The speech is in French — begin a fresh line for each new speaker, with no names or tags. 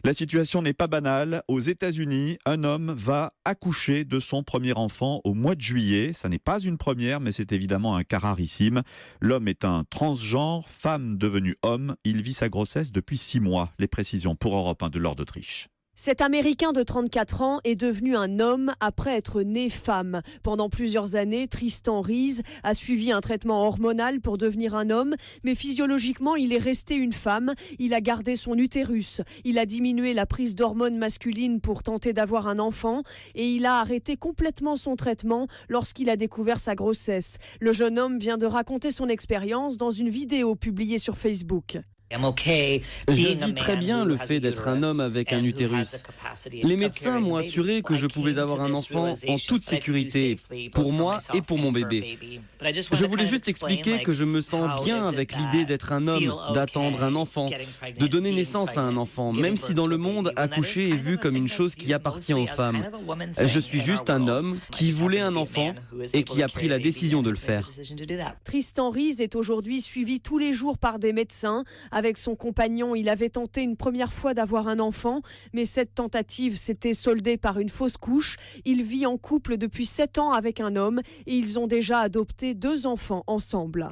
La situation n'est pas banale. Aux États-Unis, un homme va accoucher de son premier enfant au mois de juillet. Ça n'est pas une première, mais c'est évidemment un cas rarissime. L'homme est un transgenre, femme devenue homme. Il vit sa grossesse depuis 6 mois. Les précisions pour Europe 1 de Laure d'Autriche.
Cet Américain de 34 ans est devenu un homme après être né femme. Pendant plusieurs années, Tristan Reese a suivi un traitement hormonal pour devenir un homme, mais physiologiquement, il est resté une femme. Il a gardé son utérus. Il a diminué la prise d'hormones masculines pour tenter d'avoir un enfant et il a arrêté complètement son traitement lorsqu'il a découvert sa grossesse. Le jeune homme vient de raconter son expérience dans une vidéo publiée sur Facebook.
Je vis très bien le fait d'être un homme avec un utérus. Les médecins m'ont assuré que je pouvais avoir un enfant en toute sécurité, pour moi et pour mon bébé. Je voulais juste expliquer que je me sens bien avec l'idée d'être un homme, d'attendre un enfant, de donner naissance à un enfant, même si dans le monde, accoucher est vu comme une chose qui appartient aux femmes. Je suis juste un homme qui voulait un enfant et qui a pris la décision de le faire.
Tristan Reese est aujourd'hui suivi tous les jours par des médecins. Avec son compagnon, il avait tenté une première fois d'avoir un enfant, mais cette tentative s'était soldée par une fausse couche. Il vit en couple depuis 7 ans avec un homme et ils ont déjà adopté 2 enfants ensemble.